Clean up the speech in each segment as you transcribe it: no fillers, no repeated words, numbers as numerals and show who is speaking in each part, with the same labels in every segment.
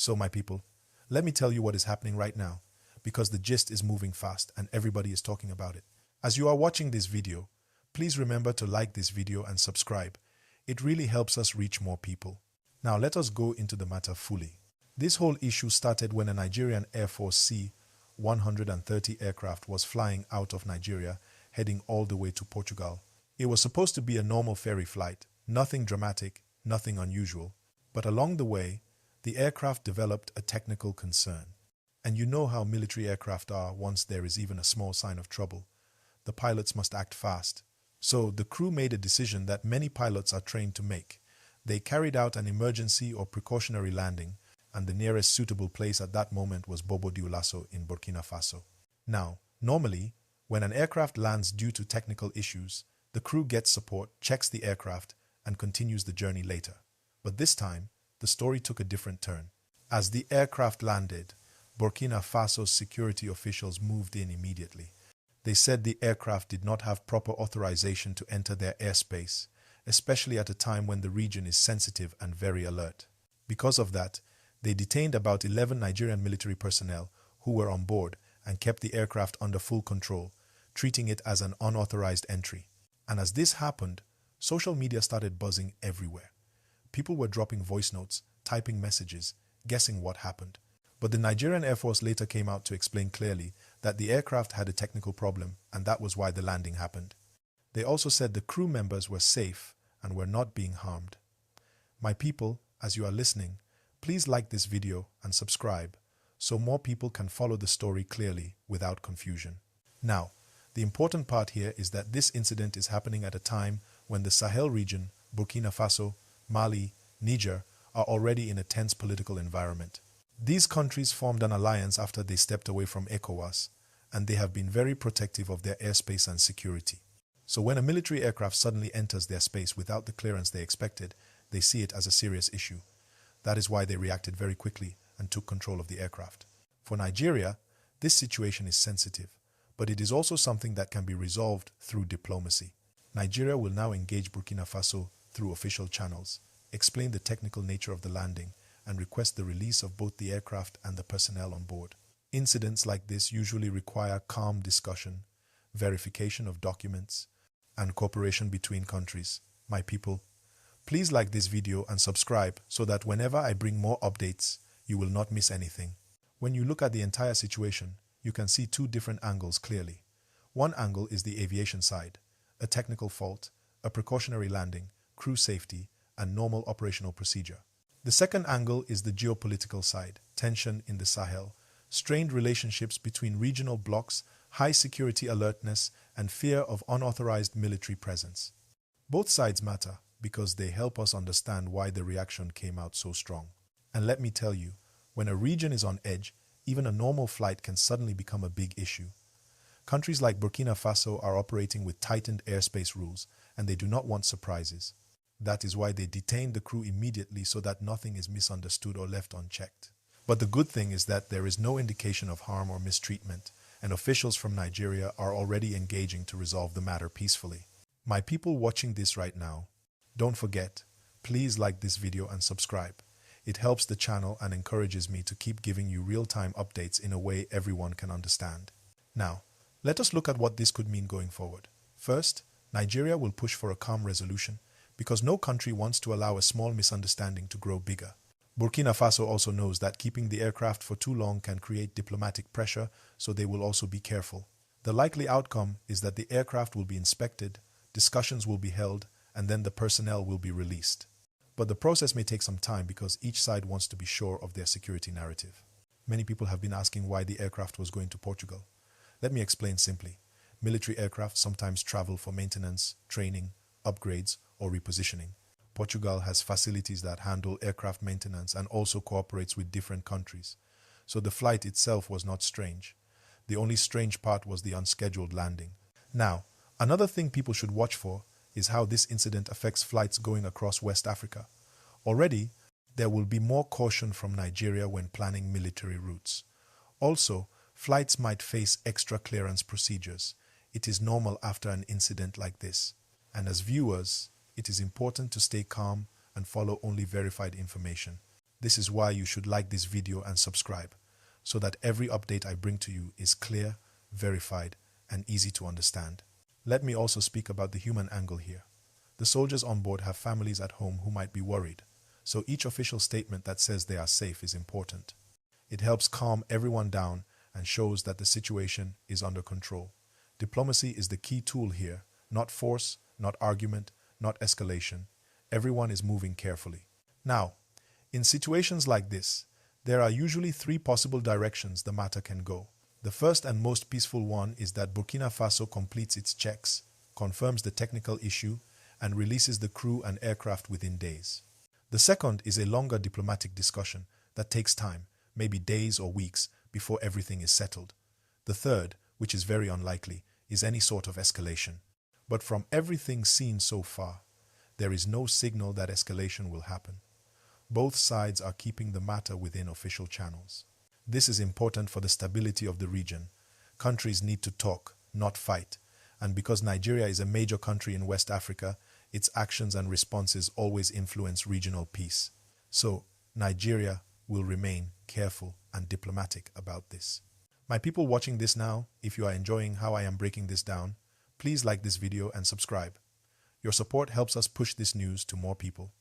Speaker 1: So my people, let me tell you what is happening right now, because the gist is moving fast and everybody is talking about it. As you are watching this video, please remember to like this video and subscribe. It really helps us reach more people. Now let us go into the matter fully. This whole issue started when a Nigerian Air Force C-130 aircraft was flying out of Nigeria, heading all the way to Portugal. It was supposed to be a normal ferry flight, nothing dramatic, nothing unusual. But along the way, the aircraft developed a technical concern. And you know how military aircraft are once there is even a small sign of trouble. The pilots must act fast. So the crew made a decision that many pilots are trained to make. They carried out an emergency or precautionary landing, and the nearest suitable place at that moment was Bobo Dioulasso in Burkina Faso. Now, normally, when an aircraft lands due to technical issues, the crew gets support, checks the aircraft, and continues the journey later. But this time, the story took a different turn. As the aircraft landed, Burkina Faso's security officials moved in immediately. They said the aircraft did not have proper authorization to enter their airspace, especially at a time when the region is sensitive and very alert. Because of that, they detained about 11 Nigerian military personnel who were on board and kept the aircraft under full control, treating it as an unauthorized entry. And as this happened, social media started buzzing everywhere. People were dropping voice notes, typing messages, guessing what happened. But the Nigerian Air Force later came out to explain clearly that the aircraft had a technical problem and that was why the landing happened. They also said the crew members were safe and were not being harmed. My people, as you are listening, please like this video and subscribe so more people can follow the story clearly without confusion. Now, the important part here is that this incident is happening at a time when the Sahel region, Burkina Faso, Mali, Niger, are already in a tense political environment. These countries formed an alliance after they stepped away from ECOWAS, and they have been very protective of their airspace and security. So when a military aircraft suddenly enters their space without the clearance they expected, they see it as a serious issue. That is why they reacted very quickly and took control of the aircraft. For Nigeria, this situation is sensitive, but it is also something that can be resolved through diplomacy. Nigeria will now engage Burkina Faso through official channels, explain the technical nature of the landing, and request the release of both the aircraft and the personnel on board. Incidents like this usually require calm discussion, verification of documents, and cooperation between countries. My people, please like this video and subscribe so that whenever I bring more updates, you will not miss anything. When you look at the entire situation, you can see two different angles clearly. One angle is the aviation side, a technical fault, a precautionary landing, crew safety, and normal operational procedure. The second angle is the geopolitical side, tension in the Sahel, strained relationships between regional blocs, high security alertness, and fear of unauthorized military presence. Both sides matter because they help us understand why the reaction came out so strong. And let me tell you, when a region is on edge, even a normal flight can suddenly become a big issue. Countries like Burkina Faso are operating with tightened airspace rules, and they do not want surprises. That is why they detained the crew immediately so that nothing is misunderstood or left unchecked. But the good thing is that there is no indication of harm or mistreatment, and officials from Nigeria are already engaging to resolve the matter peacefully. My people watching this right now, don't forget, please like this video and subscribe. It helps the channel and encourages me to keep giving you real-time updates in a way everyone can understand. Now, let us look at what this could mean going forward. First, Nigeria will push for a calm resolution because no country wants to allow a small misunderstanding to grow bigger. Burkina Faso also knows that keeping the aircraft for too long can create diplomatic pressure, so they will also be careful. The likely outcome is that the aircraft will be inspected, discussions will be held, and then the personnel will be released. But the process may take some time because each side wants to be sure of their security narrative. Many people have been asking why the aircraft was going to Portugal. Let me explain simply. Military aircraft sometimes travel for maintenance, training, upgrades, or repositioning. Portugal has facilities that handle aircraft maintenance and also cooperates with different countries. So the flight itself was not strange. The only strange part was the unscheduled landing. Now, another thing people should watch for is how this incident affects flights going across West Africa. Already, there will be more caution from Nigeria when planning military routes. Also, flights might face extra clearance procedures. It is normal after an incident like this. And as viewers, it is important to stay calm and follow only verified information. This is why you should like this video and subscribe, so that every update I bring to you is clear, verified, and easy to understand. Let me also speak about the human angle here. The soldiers on board have families at home who might be worried, so each official statement that says they are safe is important. It helps calm everyone down and shows that the situation is under control. Diplomacy is the key tool here, not force, not argument, not escalation. Everyone is moving carefully. Now, in situations like this, there are usually three possible directions the matter can go. The first and most peaceful one is that Burkina Faso completes its checks, confirms the technical issue, and releases the crew and aircraft within days. The second is a longer diplomatic discussion that takes time, maybe days or weeks, before everything is settled. The third, which is very unlikely, is any sort of escalation. But from everything seen so far, there is no signal that escalation will happen. Both sides are keeping the matter within official channels. This is important for the stability of the region. Countries need to talk, not fight. And because Nigeria is a major country in West Africa, its actions and responses always influence regional peace. So, Nigeria will remain careful and diplomatic about this. My people watching this now, if you are enjoying how I am breaking this down, please like this video and subscribe. Your support helps us push this news to more people.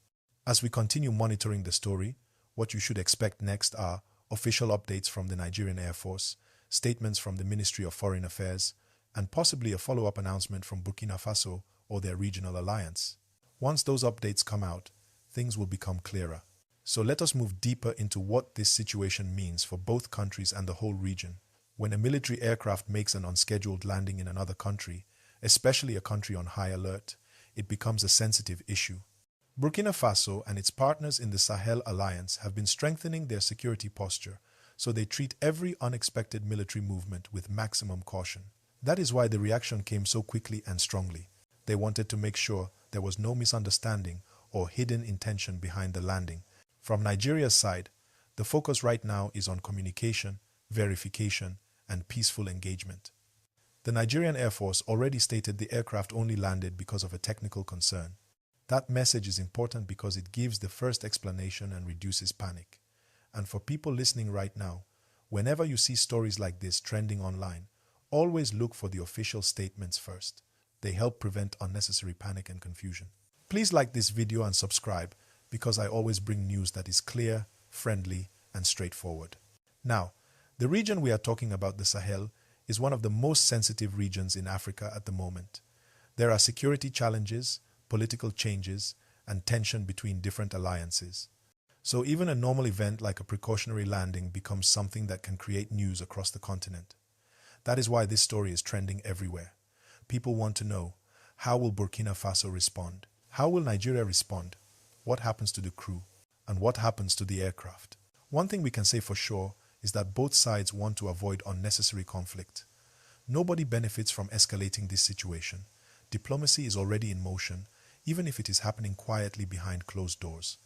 Speaker 1: As we continue monitoring the story, what you should expect next are official updates from the Nigerian Air Force, statements from the Ministry of Foreign Affairs, and possibly a follow-up announcement from Burkina Faso or their regional alliance. Once those updates come out, things will become clearer. So let us move deeper into what this situation means for both countries and the whole region. When a military aircraft makes an unscheduled landing in another country, especially a country on high alert, it becomes a sensitive issue. Burkina Faso and its partners in the Sahel alliance have been strengthening their security posture, so they treat every unexpected military movement with maximum caution. That is why the reaction came so quickly and strongly. They wanted to make sure there was no misunderstanding or hidden intention behind the landing. From Nigeria's side, the focus right now is on communication, verification, and peaceful engagement. The Nigerian Air Force already stated the aircraft only landed because of a technical concern. That message is important because it gives the first explanation and reduces panic. And for people listening right now, whenever you see stories like this trending online, always look for the official statements first. They help prevent unnecessary panic and confusion. Please like this video and subscribe because I always bring news that is clear, friendly, and straightforward. Now, the region we are talking about, the Sahel, is one of the most sensitive regions in Africa at the moment. There are security challenges, political changes, and tension between different alliances. So even a normal event like a precautionary landing becomes something that can create news across the continent. That is why this story is trending everywhere. People want to know, how will Burkina Faso respond? How will Nigeria respond? What happens to the crew? And what happens to the aircraft? One thing we can say for sure is that both sides want to avoid unnecessary conflict. Nobody benefits from escalating this situation. Diplomacy is already in motion, even if it is happening quietly behind closed doors.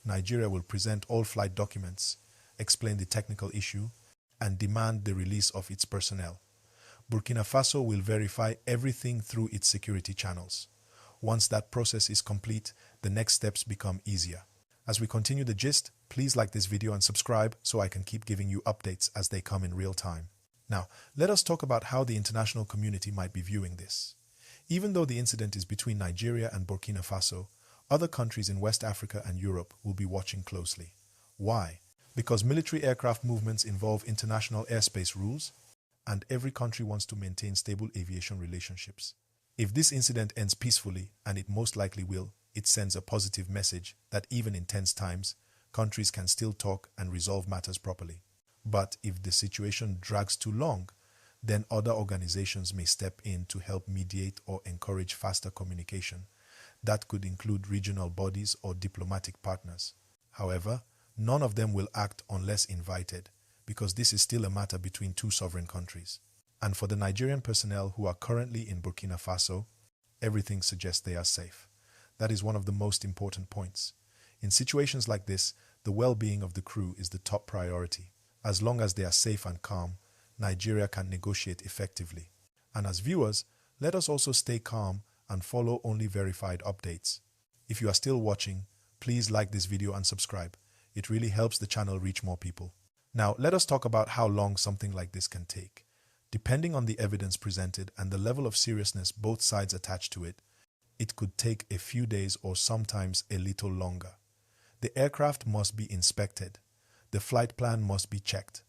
Speaker 1: Nigeria will present all flight documents, explain the technical issue, and demand the release of its personnel. Burkina Faso will verify everything through its security channels. Once that process is complete, the next steps become easier. As we continue the gist, please like this video and subscribe so I can keep giving you updates as they come in real time. Now, let us talk about how the international community might be viewing this. Even though the incident is between Nigeria and Burkina Faso, other countries in West Africa and Europe will be watching closely. Why? Because military aircraft movements involve international airspace rules, and every country wants to maintain stable aviation relationships. If this incident ends peacefully, and it most likely will, it sends a positive message that even in tense times, countries can still talk and resolve matters properly. But if the situation drags too long, then other organizations may step in to help mediate or encourage faster communication. That could include regional bodies or diplomatic partners. However, none of them will act unless invited, because this is still a matter between two sovereign countries. And for the Nigerian personnel who are currently in Burkina Faso, everything suggests they are safe. That is one of the most important points. In situations like this, the well-being of the crew is the top priority. As long as they are safe and calm, Nigeria can negotiate effectively. And as viewers, let us also stay calm and follow only verified updates. If you are still watching, please like this video and subscribe. It really helps the channel reach more people. Now, let us talk about how long something like this can take. Depending on the evidence presented and the level of seriousness both sides attach to it, it could take a few days or sometimes a little longer. The aircraft must be inspected. The flight plan must be checked.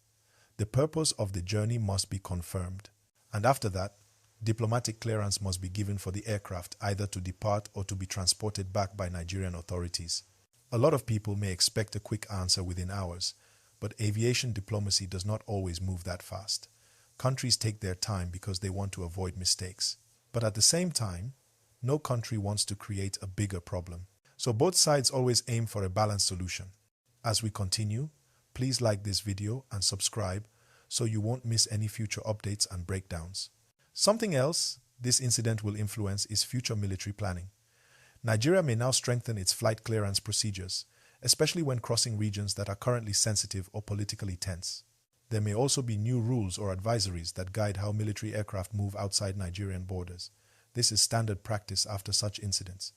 Speaker 1: The purpose of the journey must be confirmed. And after that, diplomatic clearance must be given for the aircraft either to depart or to be transported back by Nigerian authorities. A lot of people may expect a quick answer within hours, but aviation diplomacy does not always move that fast. Countries take their time because they want to avoid mistakes. But at the same time, no country wants to create a bigger problem. So both sides always aim for a balanced solution. As we continue, please like this video and subscribe so you won't miss any future updates and breakdowns. Something else this incident will influence is future military planning. Nigeria may now strengthen its flight clearance procedures, especially when crossing regions that are currently sensitive or politically tense. There may also be new rules or advisories that guide how military aircraft move outside Nigerian borders. This is standard practice after such incidents.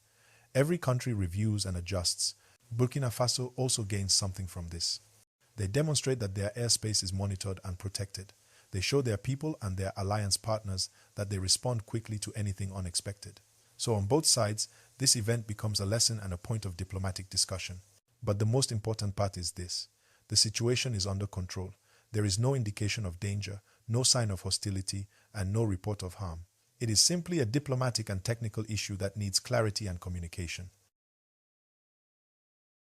Speaker 1: Every country reviews and adjusts. Burkina Faso also gains something from this. They demonstrate that their airspace is monitored and protected. They show their people and their alliance partners that they respond quickly to anything unexpected. So on both sides, this event becomes a lesson and a point of diplomatic discussion. But the most important part is this. The situation is under control. There is no indication of danger, no sign of hostility, and no report of harm. It is simply a diplomatic and technical issue that needs clarity and communication.